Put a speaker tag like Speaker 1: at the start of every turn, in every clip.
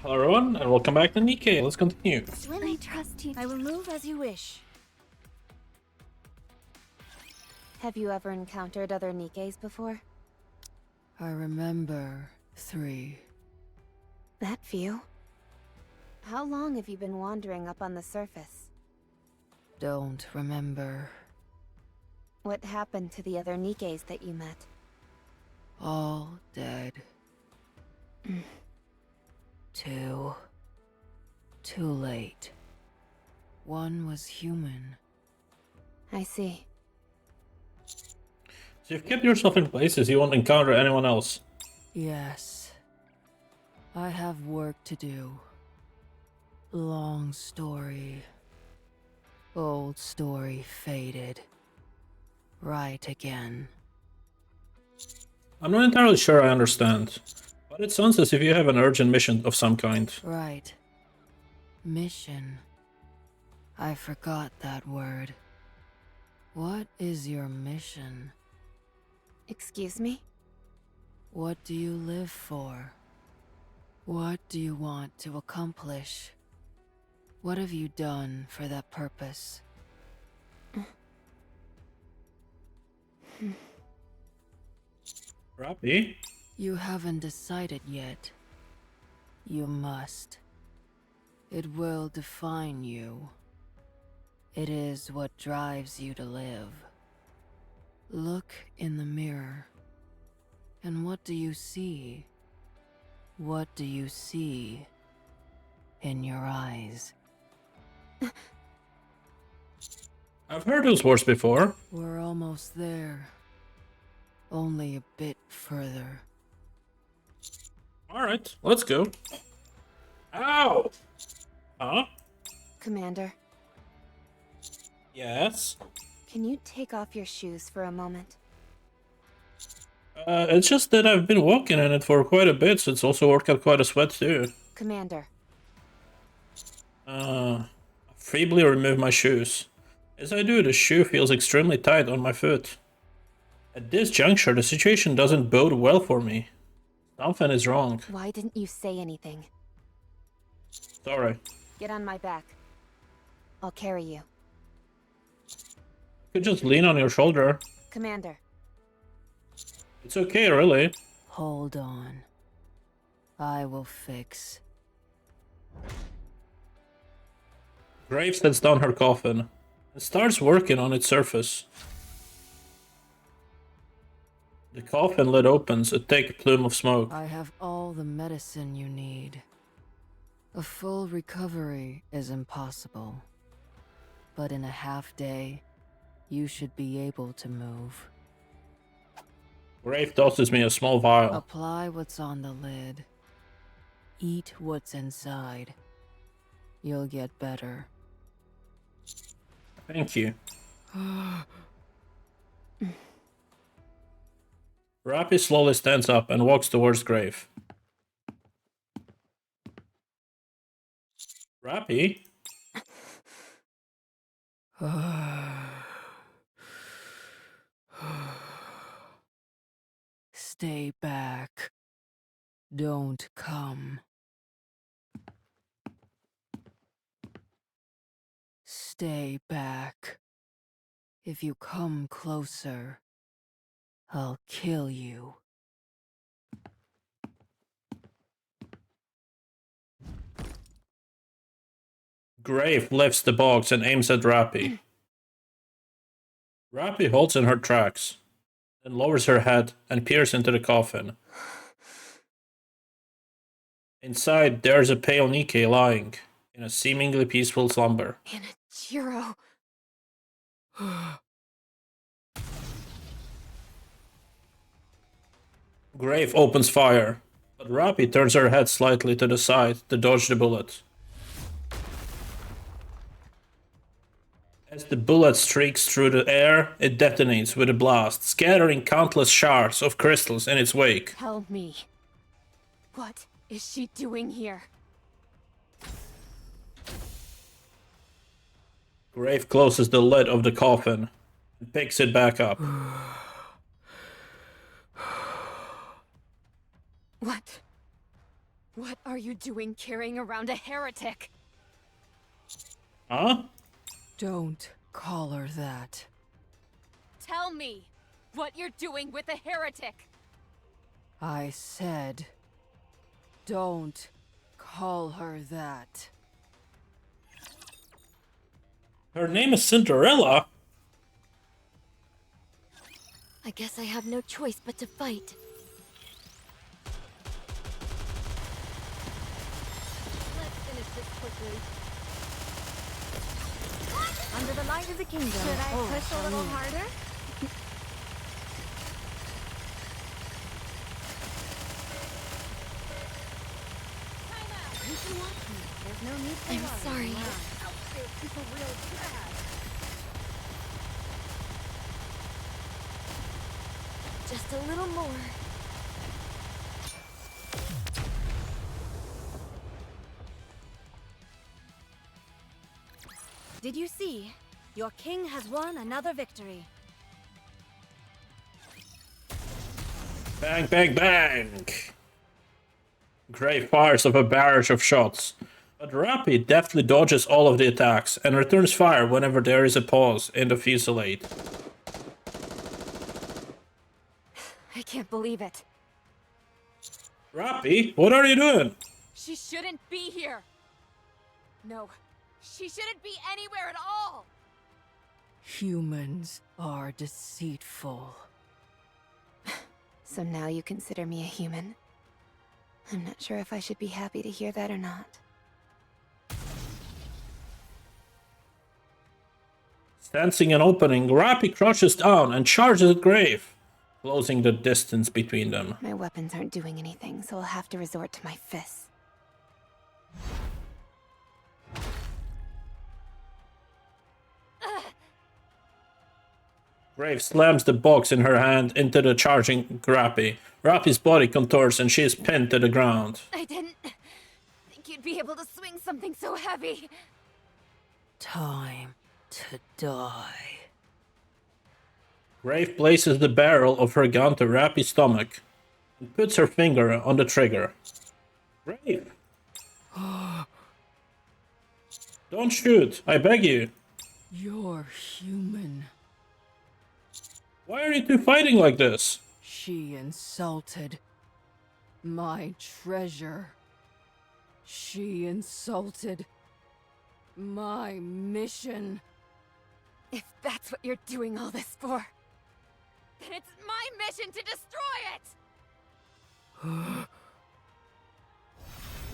Speaker 1: Hello everyone, and welcome back to Nikke. Let's continue.
Speaker 2: I trust you.
Speaker 3: I will move as you wish.
Speaker 2: Have you ever encountered other Nikkes before?
Speaker 3: I remember 3.
Speaker 2: That few. How long have you been wandering up on the surface?
Speaker 3: Don't remember.
Speaker 2: What happened to the other Nikkes that you met?
Speaker 3: All dead. Too late. One was human.
Speaker 2: I see.
Speaker 1: So you've kept yourself in places you won't encounter anyone else.
Speaker 3: Yes. I have work to do. Long story. Old story faded. Right again.
Speaker 1: I'm not entirely sure I understand, but it sounds as if you have an urgent mission of some kind.
Speaker 3: Right. Mission. I forgot that word. What is your mission?
Speaker 2: Excuse me?
Speaker 3: What do you live for? What do you want to accomplish? What have you done for that purpose?
Speaker 1: Rappy?
Speaker 3: You haven't decided yet. You must. It will define you. It is what drives you to live. Look in the mirror. And what do you see? What do you see in your eyes?
Speaker 1: I've heard those words before.
Speaker 3: We're almost there. Only a bit further.
Speaker 1: Alright, let's go. Ow! Huh?
Speaker 2: Commander,
Speaker 1: Yes?
Speaker 2: can you take off your shoes for a moment?
Speaker 1: It's just that I've been walking in it for quite a bit, so it's also worked out quite a sweat too.
Speaker 2: Commander,
Speaker 1: Feebly remove my shoes. As I do, the shoe feels extremely tight on my foot. At this juncture, the situation doesn't bode well for me. Something is wrong.
Speaker 2: why didn't you say anything?
Speaker 1: Sorry.
Speaker 2: Get on my back. I'll carry you.
Speaker 1: You could just lean on your shoulder.
Speaker 2: Commander,
Speaker 1: It's okay, really.
Speaker 3: Hold on. I will fix.
Speaker 1: Grave sets down her coffin and starts working on its surface. The coffin lid opens, a thick plume of smoke.
Speaker 3: I have all the medicine you need. A full recovery is impossible. But in a half day, you should be able to move.
Speaker 1: Grave tosses me a small vial.
Speaker 3: Apply what's on the lid. Eat what's inside. You'll get better.
Speaker 1: Thank you. Rappy slowly stands up and walks towards Grave. Rappy?
Speaker 3: Stay back. Don't come. Stay back. If you come closer, I'll kill you.
Speaker 1: Grave lifts the box and aims at Rappy. Rappy holds in her tracks, then lowers her head and peers into the coffin. Inside, there's a pale Nikke lying in a seemingly peaceful slumber.
Speaker 2: Anichiro.
Speaker 1: Grave opens fire, but Rappy turns her head slightly to the side to dodge the bullet. As the bullet streaks through the air, it detonates with a blast, scattering countless shards of crystals in its wake.
Speaker 2: Tell me. What is she doing here?
Speaker 1: Grave closes the lid of the coffin and picks it back up.
Speaker 2: What What are you doing carrying around a heretic?
Speaker 1: Huh?
Speaker 3: Don't call her that.
Speaker 2: Tell me what you're doing with a heretic!
Speaker 3: I said, don't call her that.
Speaker 1: Her name is Cinderella?
Speaker 2: I guess I have no choice but to fight. Let's finish this quickly. Under the light of the kingdom. Should I push a little harder? You can watch me. There's no need to I'm sorry. People real bad. Just a little more. Did you see? Your king has won another victory.
Speaker 1: Bang, bang, bang! Grave fires off a barrage of shots, but Rappi deftly dodges all of the attacks and returns fire whenever there is a pause in the fusillade.
Speaker 2: I can't believe it.
Speaker 1: Rappi, what are you doing?
Speaker 2: She shouldn't be here. No, she shouldn't be anywhere at all.
Speaker 3: Humans are deceitful.
Speaker 2: So now you consider me a human? I'm not sure if I should be happy to hear that or not.
Speaker 1: Sensing an opening, Rappi crouches down and charges at Grave, closing the distance between them.
Speaker 2: My weapons aren't doing anything, so I'll have to resort to my fists.
Speaker 1: Grave slams the box in her hand into the charging Rappi. Rappi's body contorts and she is pinned to the ground.
Speaker 2: I didn't think you'd be able to swing something so heavy.
Speaker 3: Time to die.
Speaker 1: Grave places the barrel of her gun to Rappi's stomach and puts her finger on the trigger. Grave! Don't shoot, I beg you.
Speaker 3: You're human.
Speaker 1: Why are you two fighting like this?
Speaker 3: She insulted my treasure. She insulted my mission.
Speaker 2: If that's what you're doing all this for, then it's my mission to destroy it!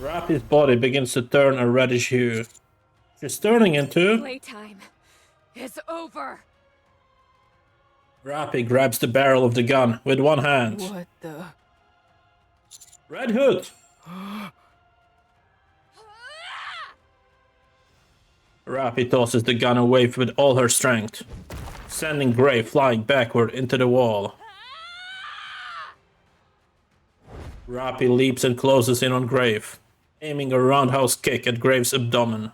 Speaker 1: Rappi's body begins to turn a reddish hue. She's turning into...
Speaker 2: Playtime is over!
Speaker 1: Rappi grabs the barrel of the gun with one hand.
Speaker 3: What the?
Speaker 1: Red Hood! Rappi tosses the gun away with all her strength, sending Grave flying backward into the wall. Rappi leaps and closes in on Grave, aiming a roundhouse kick at Grave's abdomen.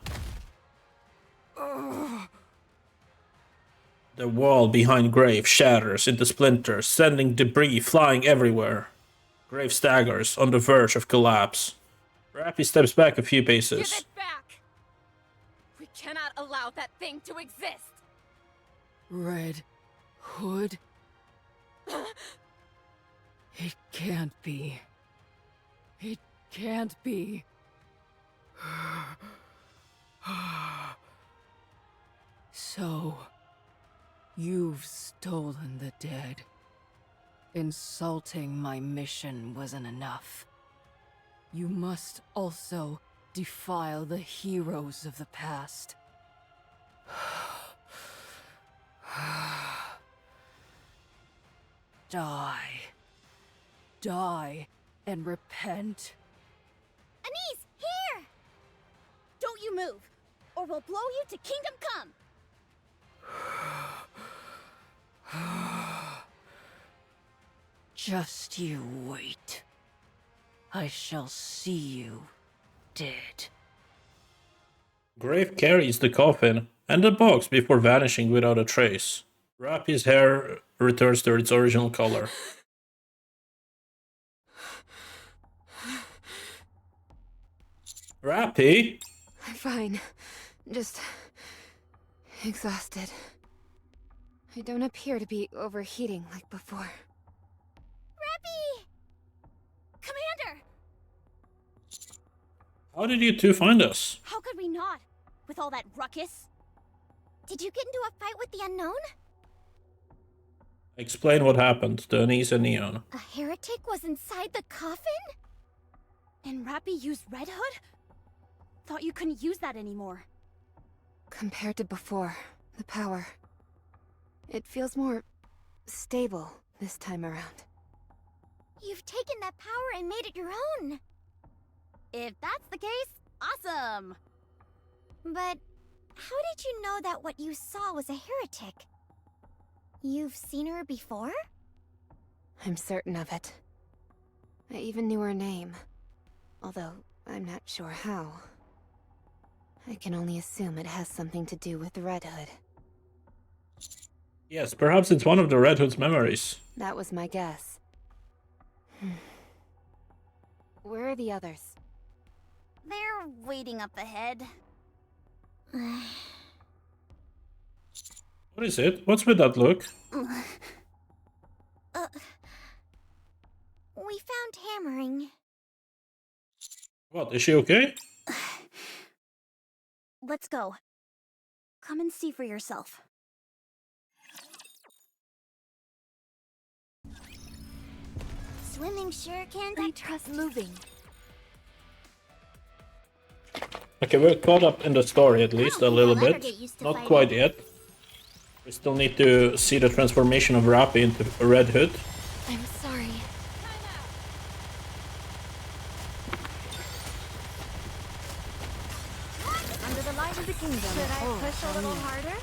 Speaker 1: The wall behind Grave shatters into splinters, sending debris flying everywhere. Grave staggers on the verge of collapse. Rappi steps back a few paces.
Speaker 2: Give it back! We cannot allow that thing to exist!
Speaker 3: Red Hood? It can't be. It can't be. So, you've stolen the dead. Insulting my mission wasn't enough. You must also defile the heroes of the past. Die. Die and repent.
Speaker 4: Anise, here! Don't you move, or we'll blow you to Kingdom Come!
Speaker 3: Just you wait. I shall see you dead.
Speaker 1: Grave carries the coffin and the box before vanishing without a trace. Rappi's hair returns to its original color. Rappy?
Speaker 2: I'm fine. Just exhausted. I don't appear to be overheating like before.
Speaker 4: Rappy! Commander!
Speaker 1: How did you two find us?
Speaker 4: How could we not? With all that ruckus? Did you get into a fight with the unknown?
Speaker 1: Explain what happened to Anise and Neon.
Speaker 4: A heretic was inside the coffin? And Rappy used Red Hood? Thought you couldn't use that anymore.
Speaker 2: Compared to before, the power. It feels more stable this time around.
Speaker 4: You've taken that power and made it your own. If that's the case, awesome. But how did you know that what you saw was a heretic? You've seen her before?
Speaker 2: I'm certain of it. I even knew her name. Although, I'm not sure how. I can only assume it has something to do with Red Hood.
Speaker 1: Yes, perhaps it's one of the Red Hood's memories.
Speaker 2: That was my guess. Where are the others?
Speaker 4: They're waiting up ahead.
Speaker 1: What is it? What's with that look?
Speaker 4: We found hammering.
Speaker 1: What, is she okay?
Speaker 4: Let's go. Come and see for yourself. Swimming sure can. I trust moving.
Speaker 1: Okay, we're caught up in the story at least a little bit. Not quite yet. We still need to see the transformation of Rappy into a Red Hood.
Speaker 2: I'm sorry.
Speaker 4: Under the light of the kingdom. Should I push a little harder?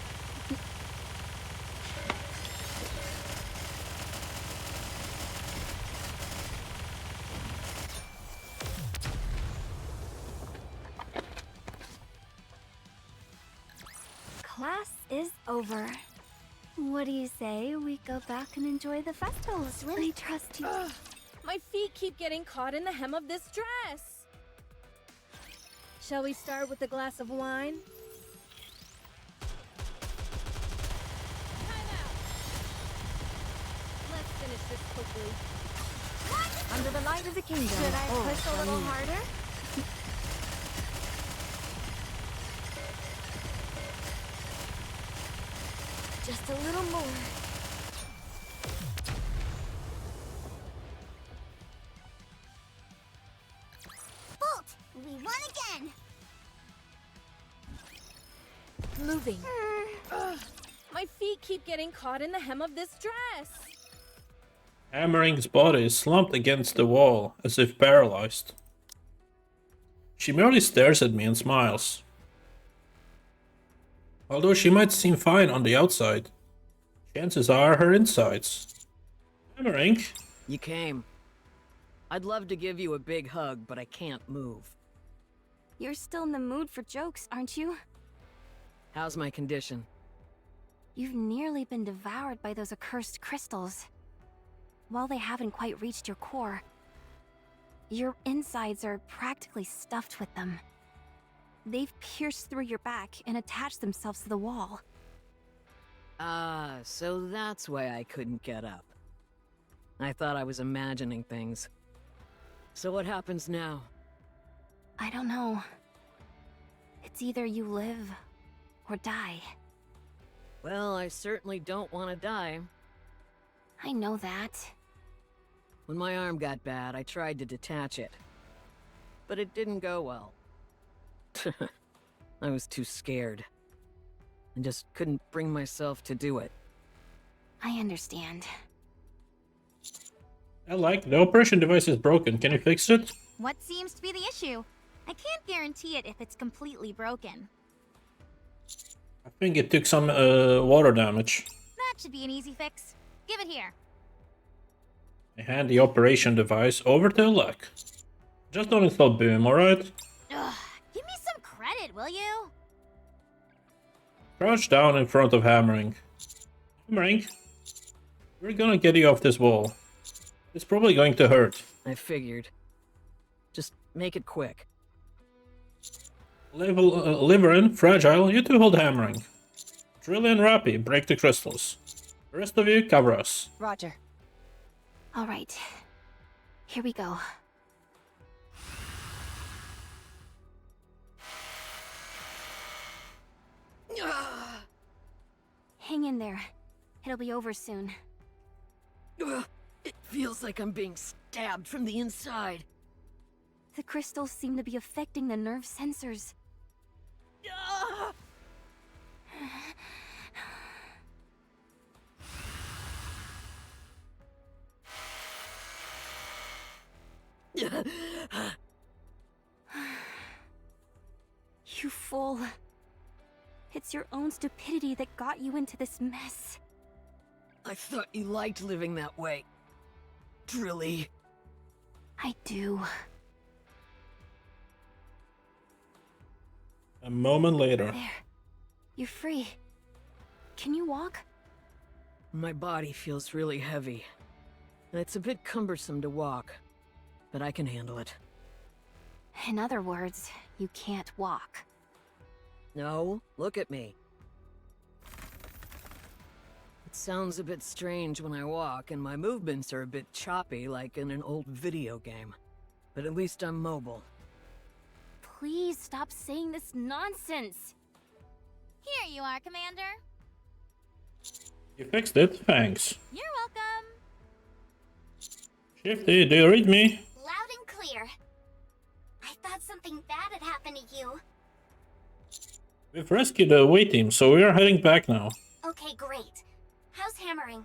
Speaker 4: Class is over. What do you say we go back and enjoy the festival? I trust you.
Speaker 5: My feet keep getting caught in the hem of this dress. Shall we start with a glass of wine? Time out. Let's finish this quickly.
Speaker 4: Under the light of the kingdom. Should I push a little harder? Just a little more. Bolt! We won again!
Speaker 2: Moving.
Speaker 5: My feet keep getting caught in the hem of this dress.
Speaker 1: Hammering's body is slumped against the wall, as if paralyzed. She merely stares at me and smiles. Although she might seem fine on the outside, chances are her insides. Hammering?
Speaker 6: You came. I'd love to give you a big hug, but I can't move.
Speaker 4: You're still in the mood for jokes, aren't you?
Speaker 6: How's my condition?
Speaker 4: You've nearly been devoured by those accursed crystals. While they haven't quite reached your core, your insides are practically stuffed with them. They've pierced through your back and attached themselves to the wall.
Speaker 6: Ah, so that's why I couldn't get up. I thought I was imagining things. So what happens now?
Speaker 4: I don't know. It's either you live or die.
Speaker 6: Well, I certainly don't want to die.
Speaker 4: I know that.
Speaker 6: When my arm got bad, I tried to detach it. But it didn't go well. I was too scared. I just couldn't bring myself to do it.
Speaker 4: I understand.
Speaker 1: The operation device is broken. Can you fix it?
Speaker 4: What seems to be the issue? I can't guarantee it if it's completely broken.
Speaker 1: I think it took some water damage.
Speaker 4: That should be an easy fix. Give it here.
Speaker 1: I hand the operation device over to Alec. Just don't install Boom, alright?
Speaker 4: Ugh, give me some credit, will you?
Speaker 1: Crouch down in front of Hammering. Hammering, we're gonna get you off this wall. It's probably going to hurt.
Speaker 6: I figured. Just make it quick.
Speaker 1: Liverin, Fragile, you two hold hammering. Drilly and Rappy, break the crystals. The rest of you, cover us.
Speaker 2: Roger.
Speaker 4: All right. Here we go. Hang in there. It'll be over soon.
Speaker 6: It feels like I'm being stabbed from the inside.
Speaker 4: The crystals seem to be affecting the nerve sensors. You fool. It's your own stupidity that got you into this mess.
Speaker 6: I thought you liked living that way. Drilly.
Speaker 4: I do.
Speaker 1: A moment later.
Speaker 4: There. You're free. Can you walk?
Speaker 6: My body feels really heavy. And it's a bit cumbersome to walk. But I can handle it.
Speaker 4: In other words, you can't walk.
Speaker 6: No, look at me. It sounds a bit strange when I walk, and my movements are a bit choppy like in an old video game. But at least I'm mobile.
Speaker 4: Please stop saying this nonsense.
Speaker 5: Here you are, Commander.
Speaker 1: You fixed it, thanks.
Speaker 5: You're welcome.
Speaker 1: Shifty, do you read me?
Speaker 7: Loud and clear. I thought something bad had happened to you.
Speaker 1: We've rescued the away team, so we are heading back now.
Speaker 7: Okay, great. How's hammering?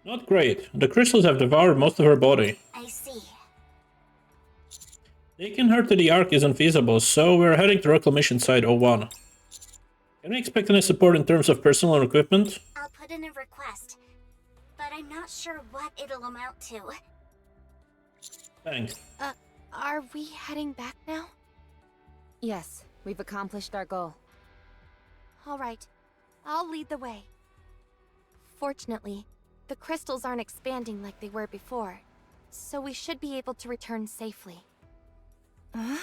Speaker 1: Not great. The crystals have devoured most of her body.
Speaker 7: I see.
Speaker 1: Taking her to the Ark isn't feasible, so we're heading to Reclamation Site 01. Can we expect any support in terms of personnel and equipment?
Speaker 7: I'll put in a request, but I'm not sure what it'll amount to.
Speaker 1: Thanks.
Speaker 2: Are we heading back now? Yes, we've accomplished our goal.
Speaker 8: All right, I'll lead the way. Fortunately, the crystals aren't expanding like they were before, so we should be able to return safely.
Speaker 2: Huh?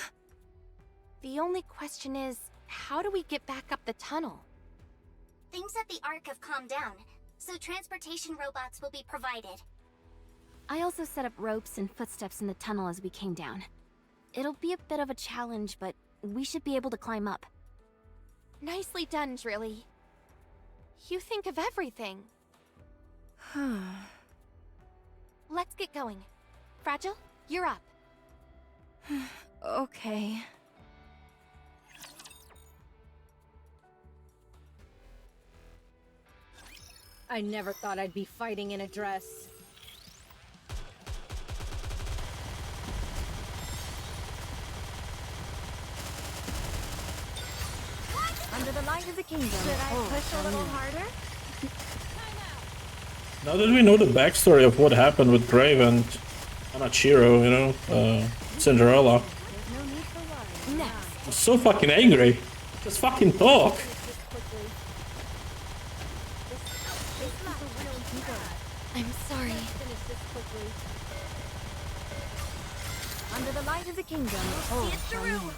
Speaker 8: The only question is, how do we get back up the tunnel?
Speaker 7: Things at the Ark have calmed down, so transportation robots will be provided.
Speaker 4: I also set up ropes and footsteps in the tunnel as we came down. It'll be a bit of a challenge, but we should be able to climb up.
Speaker 8: Nicely done, Drilly. You think of everything. Let's get going. Fragile, you're up.
Speaker 2: Okay.
Speaker 5: I never thought I'd be fighting in a dress.
Speaker 8: Under the light of the kingdom. Should I push a little harder?
Speaker 1: Now that we know the backstory of what happened with Brave and Anachiro, you know, Cinderella, I'm so fucking angry. Just fucking talk.
Speaker 8: I'm sorry. Under the light of the kingdom.
Speaker 7: See it through!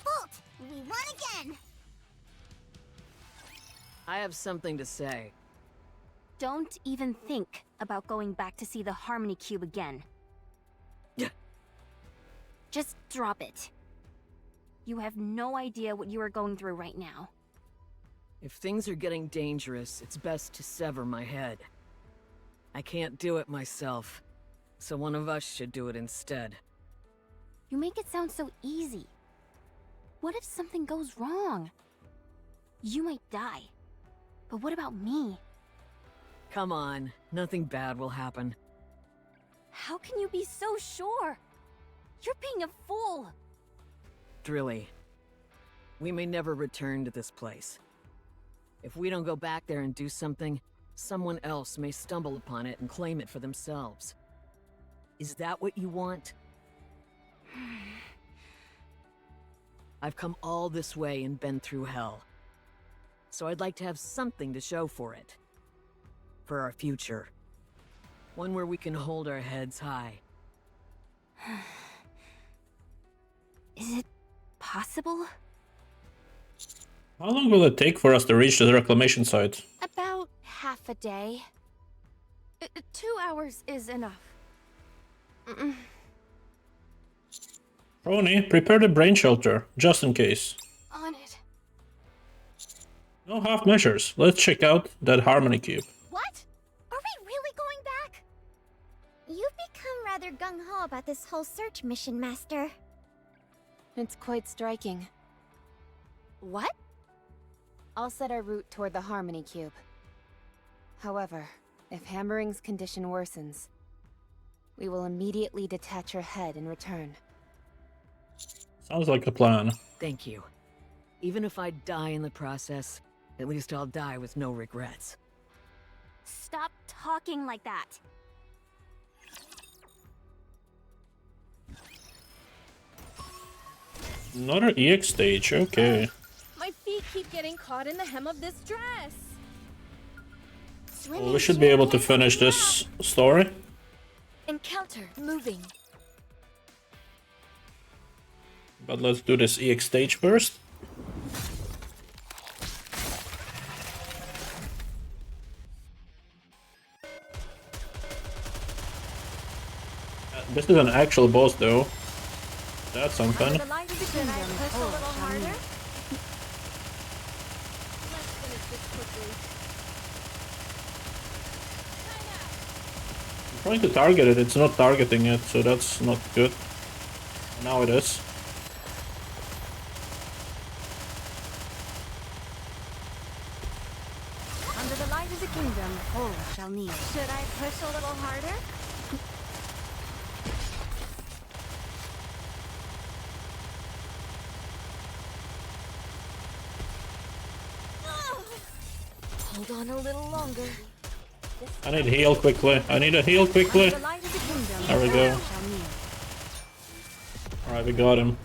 Speaker 7: Bolt! We won again!
Speaker 6: I have something to say.
Speaker 4: Don't even think about going back to see the Harmony Cube again. Just drop it. You have no idea what you are going through right now.
Speaker 6: If things are getting dangerous, it's best to sever my head. I can't do it myself, so one of us should do it instead.
Speaker 4: You make it sound so easy. What if something goes wrong? You might die. But what about me?
Speaker 6: Come on, nothing bad will happen.
Speaker 4: How can you be so sure? You're being a fool.
Speaker 6: Drilly, we may never return to this place. If we don't go back there and do something, someone else may stumble upon it and claim it for themselves. Is that what you want? I've come all this way and been through hell. So I'd like to have something to show for it. For our future. One where we can hold our heads high.
Speaker 4: Is it possible?
Speaker 1: How long will it take for us to reach the reclamation site?
Speaker 8: About half a day. 2 hours is enough.
Speaker 1: Roni, prepare the brain shelter, just in case.
Speaker 8: On it.
Speaker 1: No half measures. Let's check out that harmony cube.
Speaker 7: What? Are we really going back? You've become rather gung-ho about this whole search mission, Master.
Speaker 2: It's quite striking.
Speaker 8: What?
Speaker 2: I'll set our route toward the Harmony Cube. However, if Hammering's condition worsens, we will immediately detach her head and return.
Speaker 1: Sounds like a plan.
Speaker 6: Thank you. Even if I die in the process, at least I'll die with no regrets.
Speaker 4: Stop talking like that.
Speaker 1: Another EX stage, okay.
Speaker 5: My feet keep getting caught in the hem of this dress.
Speaker 1: Well, we should be able to finish this story.
Speaker 8: Encounter moving.
Speaker 1: But let's do this EX stage first. This is an actual boss though. That's something.
Speaker 5: The light of the kingdom. Push a little harder. Let's finish this quickly.
Speaker 1: I'm trying to target it, it's not targeting it, so that's not good. Now it is.
Speaker 4: Under the light of the kingdom, all shall kneel. Should I push a little harder?
Speaker 8: Hold on a little longer.
Speaker 1: I need heal quickly. I need a heal quickly.
Speaker 4: The light of the kingdom,
Speaker 1: There we go.
Speaker 4: all shall kneel.
Speaker 1: Alright, we got him.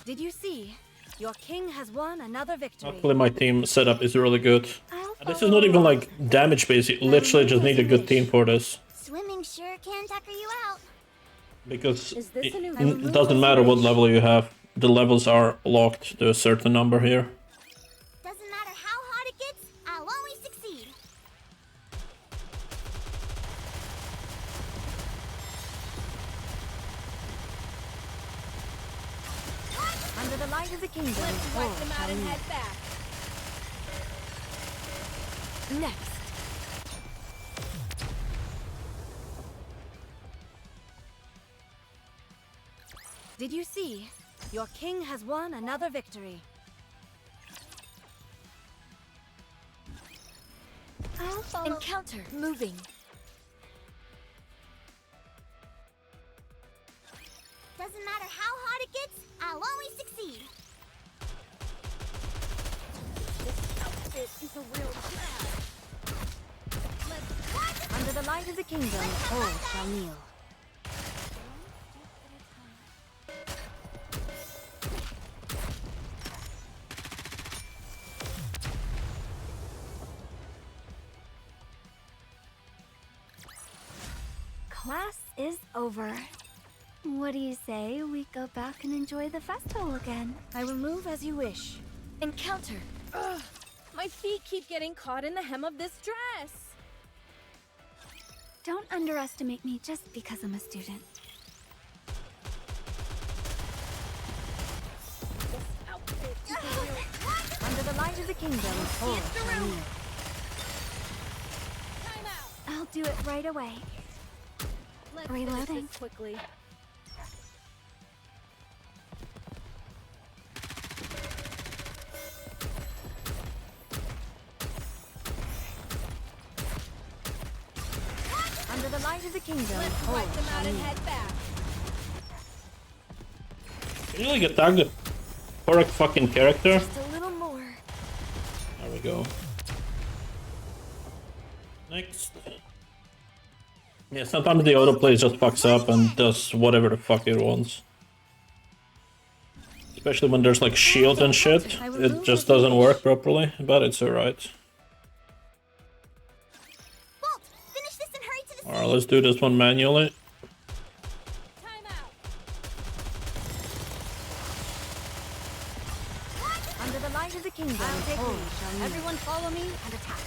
Speaker 4: Did you see? Your king has won another victory.
Speaker 1: Luckily my team setup is really good.
Speaker 4: I'll
Speaker 1: And this is not even like damage based, you literally just need a good team for this.
Speaker 7: Swimming sure can tucker you out.
Speaker 1: Because
Speaker 5: Is this
Speaker 1: it,
Speaker 5: a new
Speaker 1: it doesn't matter what level you have. The levels are locked to a certain number here.
Speaker 7: Doesn't matter how hot it gets, I'll always succeed.
Speaker 4: Under the light of the kingdom,
Speaker 5: Let's
Speaker 4: all
Speaker 5: wipe them out
Speaker 4: shall
Speaker 5: and
Speaker 4: kneel.
Speaker 5: head back.
Speaker 8: Next.
Speaker 4: Did you see? Your king has won another victory.
Speaker 7: I'll follow.
Speaker 8: Encounter moving.
Speaker 7: Doesn't matter how hot it gets, I'll always succeed.
Speaker 5: This outfit is a real drag.
Speaker 4: Under the light of the kingdom, all shall kneel. Class is over. What do you say we go back and enjoy the festival again? I will move as you wish.
Speaker 8: Encounter.
Speaker 5: Ugh, my feet keep getting caught in the hem of this dress.
Speaker 4: Don't underestimate me just because I'm a student.
Speaker 5: This outfit is a real
Speaker 4: Under the light of the kingdom, all shall kneel.
Speaker 5: time out.
Speaker 4: I'll do it right away.
Speaker 5: Let's finish
Speaker 4: Reloading.
Speaker 5: this quickly.
Speaker 4: Under the light of the kingdom,
Speaker 5: Let's
Speaker 4: all
Speaker 5: wipe them
Speaker 4: shall
Speaker 5: out and
Speaker 4: kneel.
Speaker 5: head back.
Speaker 1: Can you like attack the correct fucking character?
Speaker 8: Just a little more.
Speaker 1: There we go. Next. Yeah, sometimes the autoplay just fucks up and does whatever the fuck it wants. Especially when there's like shield and shit. It just doesn't work properly, but it's alright. Alright, let's do this one manually.
Speaker 5: Time out.
Speaker 4: Under the light of the kingdom, everyone follow me and attack.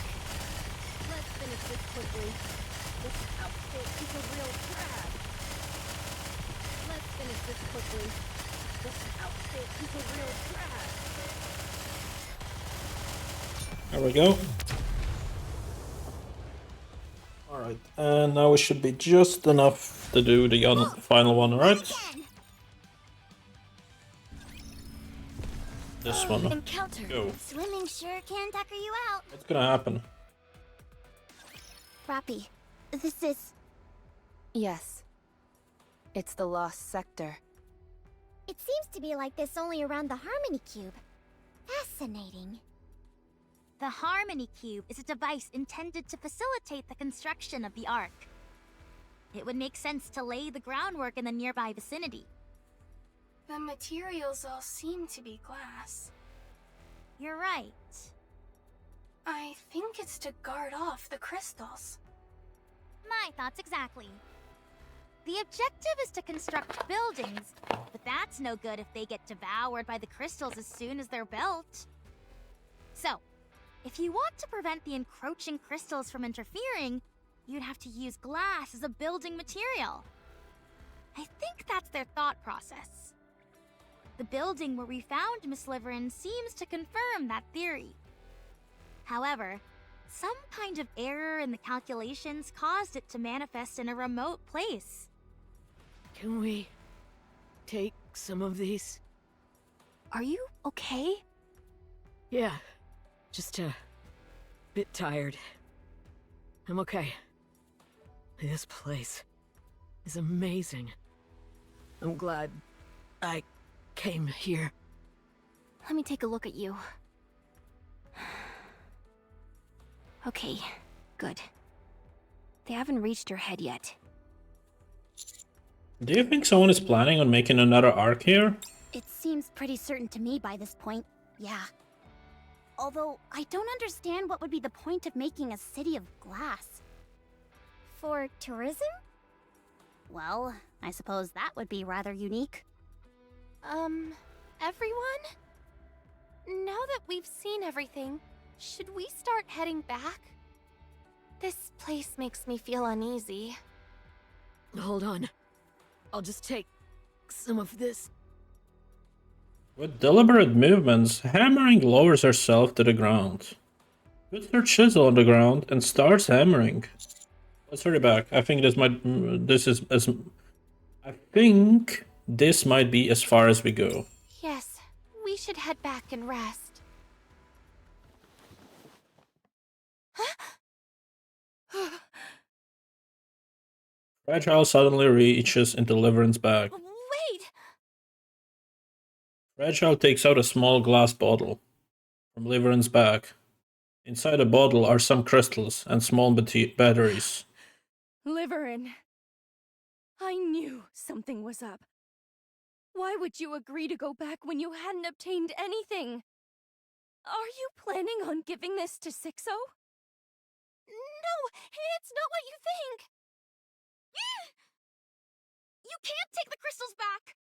Speaker 5: Let's finish this quickly. This outfit is a real drag. Let's finish this quickly. This outfit is a real drag.
Speaker 1: There we go. Alright, and now it should be just enough to do the final one, right? This one.
Speaker 7: Encounter.
Speaker 1: Go.
Speaker 7: Swimming sure can tucker you out.
Speaker 1: What's gonna happen?
Speaker 7: Rappy, this is...
Speaker 2: Yes. It's the lost sector.
Speaker 7: It seems to be like this only around the Harmony Cube. Fascinating.
Speaker 9: The Harmony Cube is a device intended to facilitate the construction of the Ark. It would make sense to lay the groundwork in the nearby vicinity.
Speaker 10: The materials all seem to be glass.
Speaker 9: You're right.
Speaker 10: I think it's to guard off the crystals.
Speaker 9: My thoughts exactly. The objective is to construct buildings, but that's no good if they get devoured by the crystals as soon as they're built. So, if you want to prevent the encroaching crystals from interfering, you'd have to use glass as a building material. I think that's their thought process. The building where we found Miss Liverin seems to confirm that theory. However, some kind of error in the calculations caused it to manifest in a remote place.
Speaker 6: Can we take some of these?
Speaker 4: Are you okay?
Speaker 6: Yeah, just a bit tired. I'm okay. This place is amazing. I'm glad I came here.
Speaker 4: Let me take a look at you. Okay, good. They haven't reached your head yet.
Speaker 1: Do you think someone is planning on making another arc here?
Speaker 7: It seems pretty certain to me by this point, yeah. Although, I don't understand what would be the point of making a city of glass. For tourism? Well, I suppose that would be rather unique.
Speaker 8: Everyone? Now that we've seen everything, should we start heading back? This place makes me feel uneasy.
Speaker 6: Hold on. I'll just take some of this.
Speaker 1: With deliberate movements, hammering lowers herself to the ground. Puts her chisel on the ground and starts hammering. Let's hurry back. I think this might be as far as we go.
Speaker 8: Yes, we should head back and rest.
Speaker 1: Fragile suddenly reaches into Liverin's bag.
Speaker 8: Wait!
Speaker 1: Fragile takes out a small glass bottle from Liverin's bag. Inside the bottle are some crystals and small batteries.
Speaker 5: Liverin. I knew something was up. Why would you agree to go back when you hadn't obtained anything? Are you planning on giving this to Sixo?
Speaker 8: No, it's not what you think! You can't take the crystals back!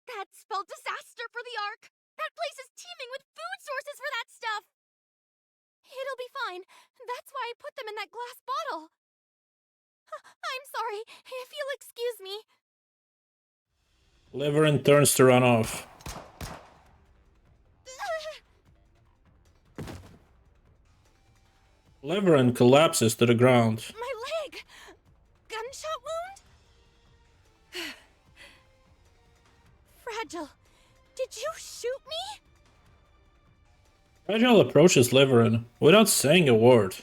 Speaker 8: That spelled disaster for the Ark! That place is teeming with food sources for that stuff! It'll be fine. That's why I put them in that glass bottle. I'm sorry, if you'll excuse me.
Speaker 1: Liverin turns to run off. Liverin collapses to the ground.
Speaker 8: My leg! Gunshot wound? Fragile, did you shoot me?
Speaker 1: Fragile approaches Liverin without saying a word.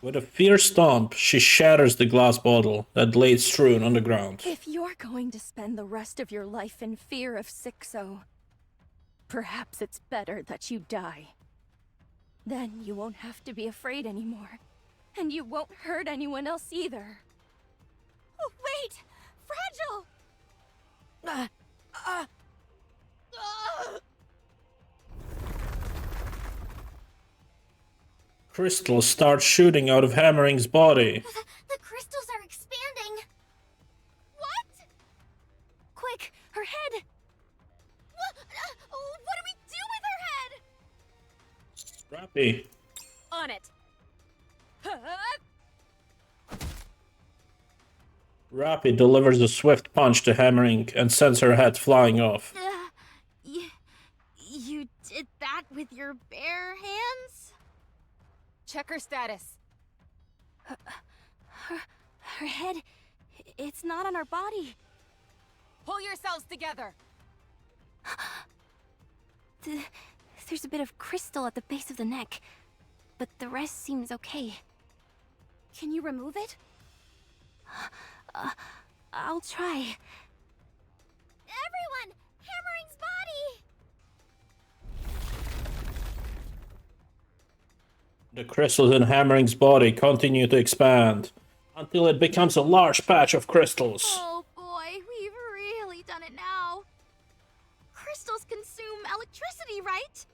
Speaker 1: With a fierce stomp, she shatters the glass bottle that lay strewn on the ground.
Speaker 5: If you're going to spend the rest of your life in fear of Sixo, perhaps it's better that you die. Then you won't have to be afraid anymore. And you won't hurt anyone else either.
Speaker 8: Oh, wait! Fragile!
Speaker 1: Crystals start shooting out of Hammering's body.
Speaker 7: The crystals are expanding.
Speaker 8: What?
Speaker 5: Quick, her head!
Speaker 8: What do we do with her head?
Speaker 1: Rappy.
Speaker 5: On it!
Speaker 1: Rappy delivers a swift punch to Hammering and sends her head flying off.
Speaker 8: You did that with your bare hands?
Speaker 5: Check her status. Her head... It's not on her body. Pull yourselves together!
Speaker 4: There's a bit of crystal at the base of the neck, but the rest seems okay.
Speaker 7: Can you remove it?
Speaker 4: I'll try.
Speaker 7: Everyone! Hammering's body!
Speaker 1: The crystals in Hammering's body continue to expand until it becomes a large patch of crystals.
Speaker 8: Oh boy, we've really done it now. Crystals consume electricity, right?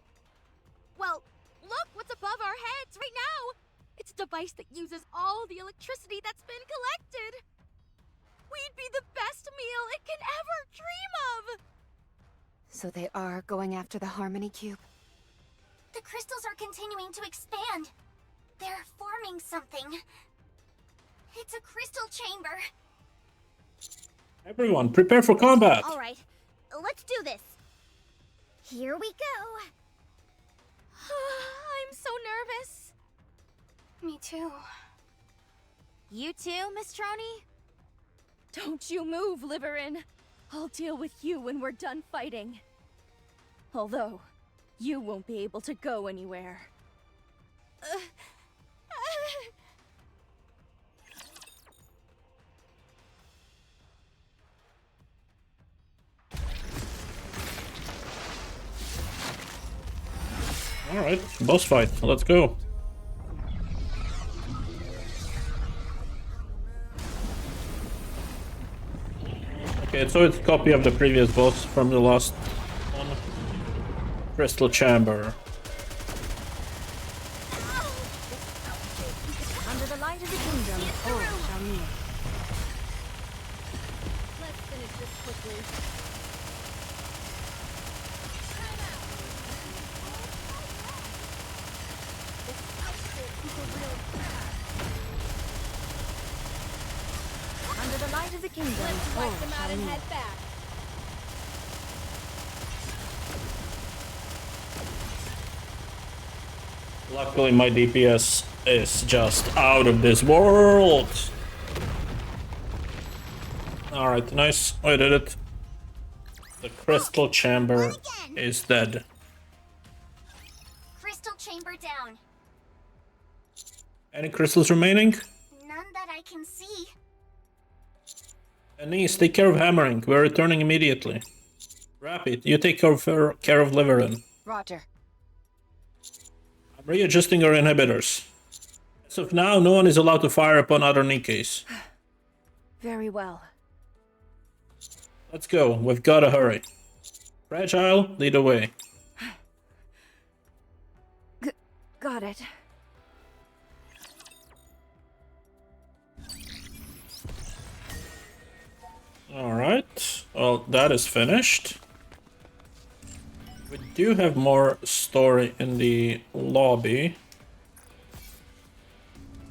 Speaker 8: Well, look what's above our heads right now. It's a device that uses all the electricity that's been collected. We'd be the best meal it can ever dream of.
Speaker 2: So they are going after the Harmony Cube?
Speaker 7: The crystals are continuing to expand. They're forming something. It's a crystal chamber.
Speaker 1: Everyone, prepare for combat!
Speaker 7: All right, let's do this. Here we go.
Speaker 8: I'm so nervous.
Speaker 10: Me too.
Speaker 8: You too, Miss Troney?
Speaker 5: Don't you move, Liverin. I'll deal with you when we're done fighting. Although, you won't be able to go anywhere.
Speaker 1: Alright, boss fight, let's go. Okay, so it's a copy of the previous boss from the last one. Crystal Chamber.
Speaker 3: Under the light of the kingdom, all shall kneel.
Speaker 5: Let's finish this quickly.
Speaker 3: Under the light of the kingdom, all shall kneel.
Speaker 5: back.
Speaker 1: Luckily my DPS is just out of this world. Alright, nice, I did it. The Crystal Chamber is dead.
Speaker 7: Crystal chamber down.
Speaker 1: Any crystals remaining?
Speaker 7: None that I can see.
Speaker 1: Anise, take care of Hammering. We're returning immediately. Rapid, you take care of Liverin.
Speaker 2: Roger.
Speaker 1: I'm readjusting our inhibitors. As of now, no one is allowed to fire upon other Nikkes.
Speaker 5: Very well.
Speaker 1: Let's go, we've gotta hurry. Fragile, lead the way.
Speaker 5: Got it.
Speaker 1: Alright, well, that is finished. We do have more story in the lobby.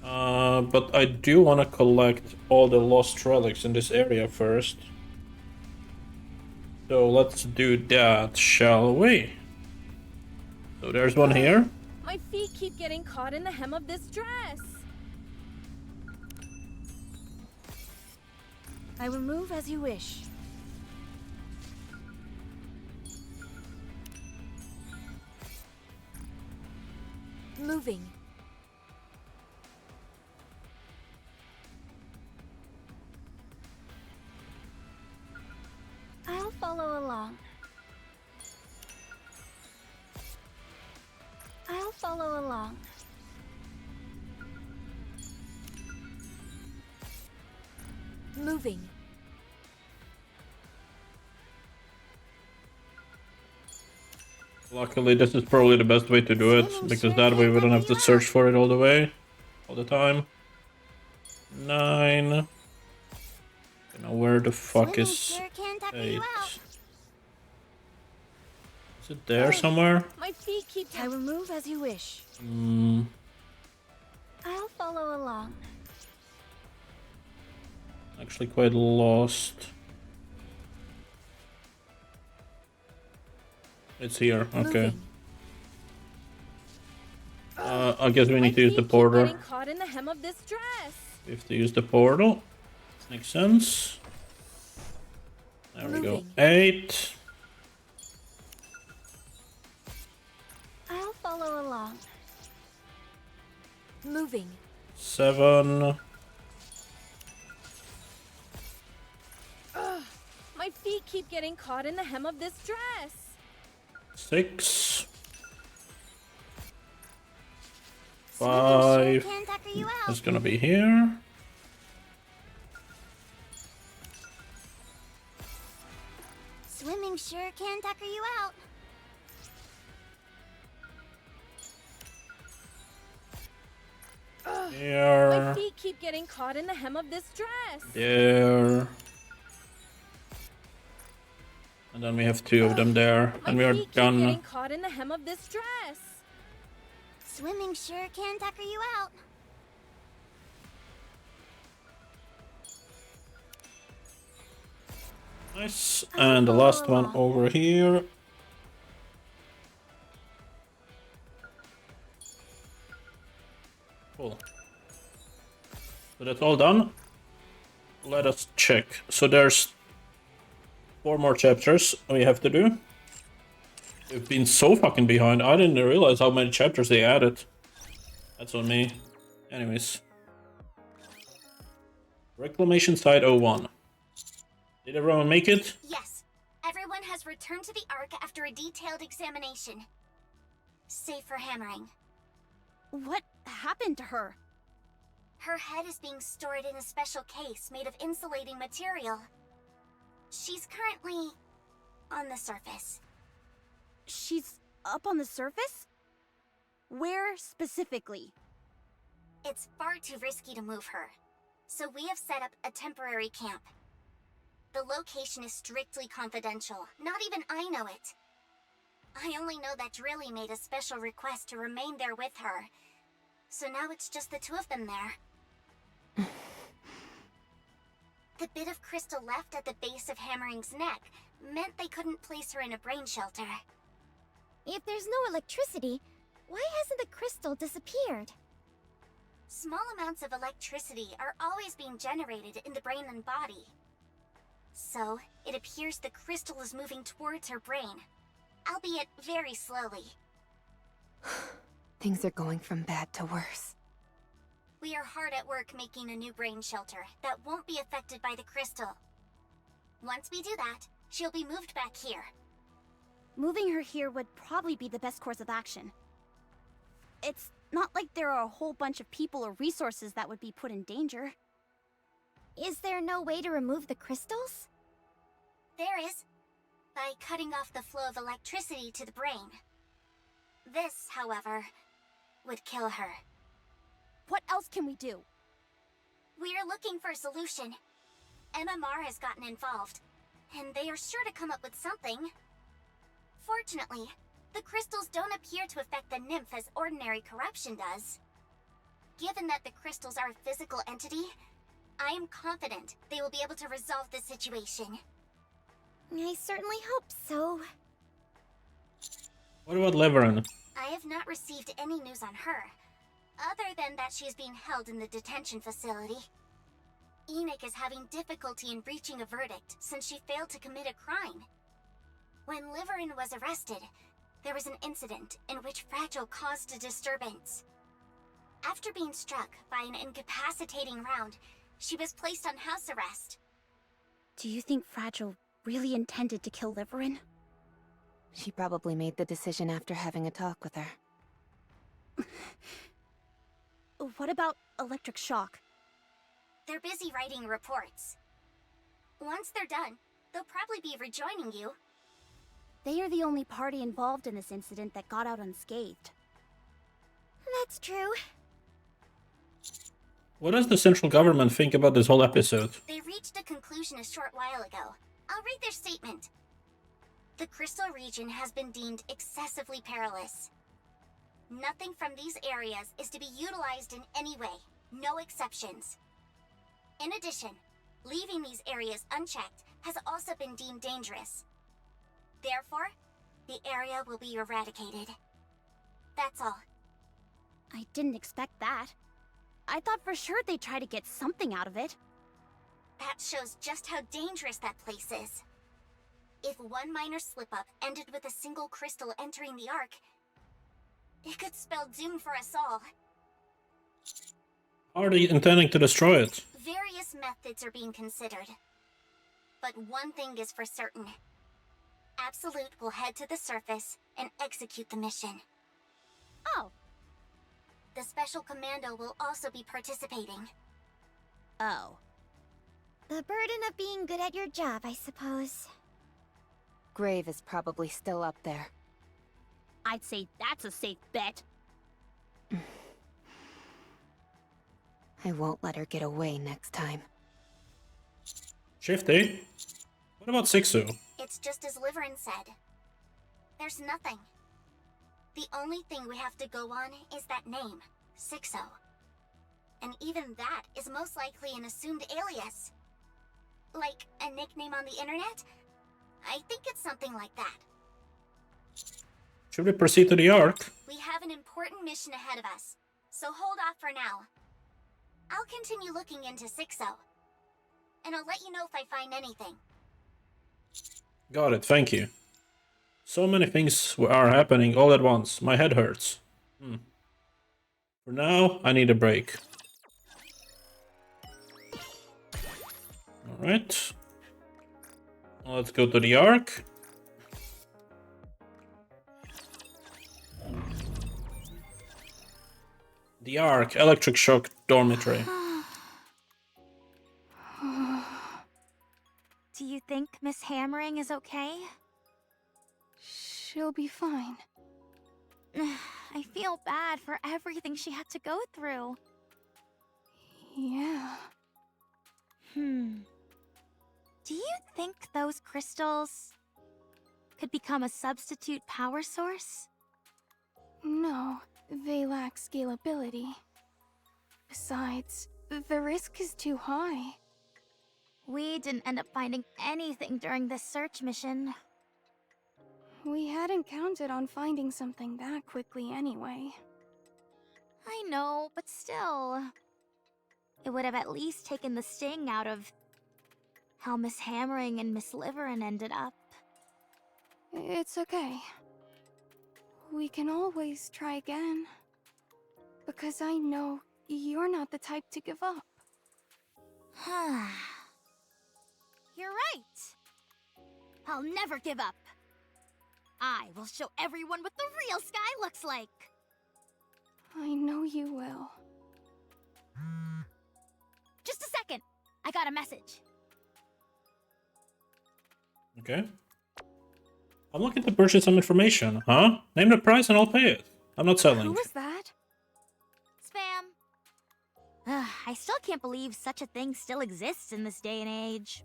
Speaker 1: But I do want to collect all the lost relics in this area first. So let's do that, shall we? So there's one here.
Speaker 5: My feet keep getting caught in the hem of this dress. I will move as you wish. Moving.
Speaker 7: I'll follow along. I'll follow along.
Speaker 5: Moving.
Speaker 1: Luckily, this is probably the best way to do it, because that way we don't have to search for it all the way, all the time. 9. Now where the fuck
Speaker 7: Swimming
Speaker 1: is
Speaker 7: sure can tucker
Speaker 1: 8?
Speaker 7: you out.
Speaker 1: Is it there somewhere?
Speaker 5: My feet keep.
Speaker 6: I will move as you wish.
Speaker 1: Hmm.
Speaker 7: I'll follow along.
Speaker 1: Actually quite lost. It's here, okay. I guess we need to use the portal.
Speaker 5: Getting caught in the hem of this dress.
Speaker 1: We have to use the portal. Makes sense. There we go. 8.
Speaker 7: I'll follow along.
Speaker 5: Moving.
Speaker 1: 7.
Speaker 5: My feet keep getting caught in the hem of this dress.
Speaker 1: 6.
Speaker 7: Swimming
Speaker 1: 5.
Speaker 7: sure can tucker you out.
Speaker 1: It's gonna be here.
Speaker 7: Swimming sure can tucker you out.
Speaker 5: My
Speaker 1: There.
Speaker 5: feet keep getting caught in the hem of this dress.
Speaker 1: There. And then we have 2 of them there.
Speaker 5: My
Speaker 1: And we are
Speaker 5: feet keep
Speaker 1: done.
Speaker 5: getting caught in the hem of this dress.
Speaker 7: Swimming sure can tucker you out.
Speaker 1: Nice. And the last one over here. Cool. So that's all done. Let us check. So there's 4 more chapters we have to do. We've been so fucking behind. I didn't realize how many chapters they added. That's on me. Anyways. Reclamation Site 01. Did everyone make it?
Speaker 7: Yes. Everyone has returned to the Ark after a detailed examination. Save for hammering.
Speaker 5: What happened to her?
Speaker 7: Her head is being stored in a special case made of insulating material. She's currently on the surface.
Speaker 5: She's up on the surface? Where specifically?
Speaker 7: It's far too risky to move her, so we have set up a temporary camp. The location is strictly confidential. Not even I know it. I only know that Drilly made a special request to remain there with her. So now it's just the 2 of them there. The bit of crystal left at the base of Hammering's neck meant they couldn't place her in a brain shelter.
Speaker 8: If there's no electricity, why hasn't the crystal disappeared?
Speaker 7: Small amounts of electricity are always being generated in the brain and body. So, it appears the crystal is moving towards her brain, albeit very slowly.
Speaker 2: Things are going from bad to worse.
Speaker 7: We are hard at work making a new brain shelter that won't be affected by the crystal. Once we do that, she'll be moved back here.
Speaker 8: Moving her here would probably be the best course of action. It's not like there are a whole bunch of people or resources that would be put in danger. Is there no way to remove the crystals?
Speaker 7: There is, by cutting off the flow of electricity to the brain. This, however, would kill her.
Speaker 8: What else can we do?
Speaker 7: We are looking for a solution. MMR has gotten involved, and they are sure to come up with something. Fortunately, the crystals don't appear to affect the nymph as ordinary corruption does. Given that the crystals are a physical entity, I am confident they will be able to resolve the situation.
Speaker 8: I certainly hope so.
Speaker 1: What about Leverin?
Speaker 7: I have not received any news on her, other than that she is being held in the detention facility. Enoch is having difficulty in reaching a verdict since she failed to commit a crime. When Leverin was arrested, there was an incident in which Fragile caused a disturbance. After being struck by an incapacitating round, she was placed on house arrest.
Speaker 8: Do you think Fragile really intended to kill Leverin?
Speaker 2: She probably made the decision after having a talk with her.
Speaker 8: What about electric shock?
Speaker 7: They're busy writing reports. Once they're done, they'll probably be rejoining you. They are the only party involved in this incident that got out unscathed.
Speaker 9: That's true.
Speaker 1: What does the central government think about this whole episode?
Speaker 9: They reached a conclusion a short while ago. I'll read their statement. The crystal region has been deemed excessively perilous. Nothing from these areas is to be utilized in any way, no exceptions. In addition, leaving these areas unchecked has also been deemed dangerous. Therefore, the area will be eradicated. That's all.
Speaker 7: I didn't expect that. I thought for sure they'd try to get something out of it.
Speaker 9: That shows just how dangerous that place is. If one minor slip-up ended with a single crystal entering the Ark, it could spell doom for us all.
Speaker 1: How are they intending to destroy it?
Speaker 9: Various methods are being considered. But one thing is for certain. Absolute will head to the surface and execute the mission.
Speaker 7: Oh.
Speaker 9: The Special Commando will also be participating.
Speaker 7: Oh.
Speaker 9: The burden of being good at your job, I suppose.
Speaker 2: Grave is probably still up there.
Speaker 7: I'd say that's a safe bet.
Speaker 2: I won't let her get away next time.
Speaker 1: Shifty? What about Sixu?
Speaker 9: It's just as Liverin said. There's nothing. The only thing we have to go on is that name, Sixo. And even that is most likely an assumed alias. Like a nickname on the internet? I think it's something like that.
Speaker 1: Should we proceed to the Ark?
Speaker 9: We have an important mission ahead of us, so hold off for now. I'll continue looking into Sixo, and I'll let you know if I find anything.
Speaker 1: Got it, thank you. So many things are happening all at once. My head hurts. For now, I need a break. Alright. Let's go to the Ark. The Ark, electric shock dormitory.
Speaker 8: Do you think Miss Hammering is okay?
Speaker 10: She'll be fine.
Speaker 8: I feel bad for everything she had to go through.
Speaker 10: Yeah.
Speaker 8: Do you think those crystals could become a substitute power source?
Speaker 10: No, they lack scalability. Besides, the risk is too high.
Speaker 8: We didn't end up finding anything during this search mission.
Speaker 10: We hadn't counted on finding something that quickly anyway.
Speaker 8: I know, but still. It would have at least taken the sting out of how Miss Hammering and Miss Liverin ended up.
Speaker 10: It's okay. We can always try again. Because I know you're not the type to give up.
Speaker 8: You're right. I'll never give up. I will show everyone what the real sky looks like.
Speaker 10: I know you will.
Speaker 8: Just a second. I got a message.
Speaker 1: Okay. I'm looking to purchase some information, huh? Name the price and I'll pay it. I'm not selling.
Speaker 10: Who was that?
Speaker 8: Spam. I still can't believe such a thing still exists in this day and age.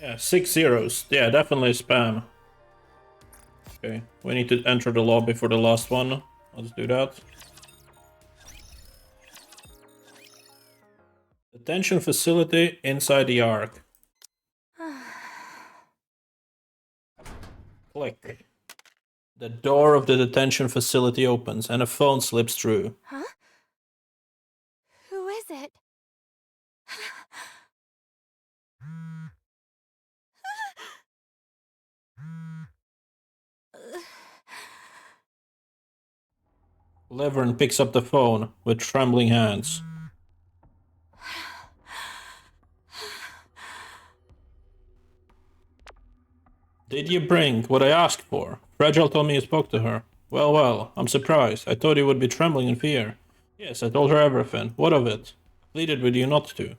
Speaker 1: Yeah, 6 zeros. Yeah, definitely spam. Okay, we need to enter the lobby for the last one. Let's do that. Detention facility inside the Ark. Click. The door of the detention facility opens and a phone slips through.
Speaker 10: Huh? Who is it?
Speaker 1: Levern picks up the phone with trembling hands. Did you bring what I asked for? Fragile told me you spoke to her. Well, I'm surprised. I thought you would be trembling in fear. Yes, I told her everything. What of it? Pleaded with you not to.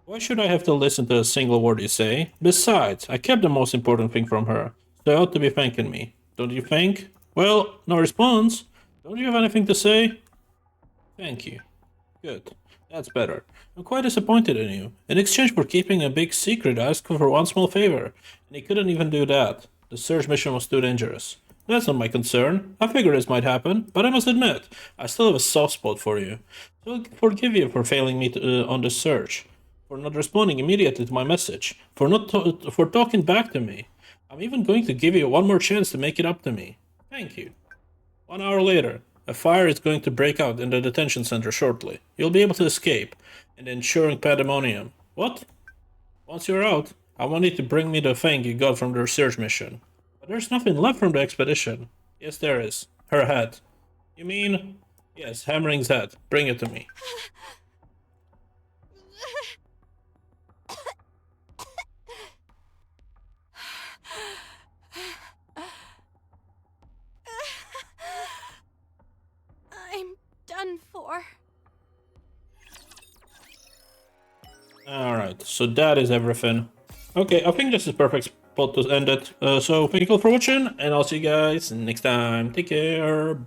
Speaker 1: Why should I have to listen to a single word you say? Besides, I kept the most important thing from her, so you ought to be thanking me. Don't you think? Well, no response. Don't you have anything to say? Thank you. Good. That's better. I'm quite disappointed in you. In exchange for keeping a big secret, I asked for one small favor, and he couldn't even do that. The search mission was too dangerous. That's not my concern. I figured this might happen, but I must admit, I still have a soft spot for you. So I'll forgive you for failing me on this search, for not responding immediately to my message, for for talking back to me. I'm even going to give you one more chance to make it up to me. Thank you. 1 hour later, a fire is going to break out in the detention center shortly. You'll be able to escape in the ensuing pandemonium. What? Once you're out, I want you to bring me the thing you got from the research mission. But there's nothing left from the expedition. Yes, there is. Her head. You mean? Yes, Hammering's head. Bring it to me.
Speaker 5: I'm done for.
Speaker 1: Alright, so that is everything. Okay, I think this is perfect spot to end it. So thank you all for watching, and I'll see you guys next time. Take care.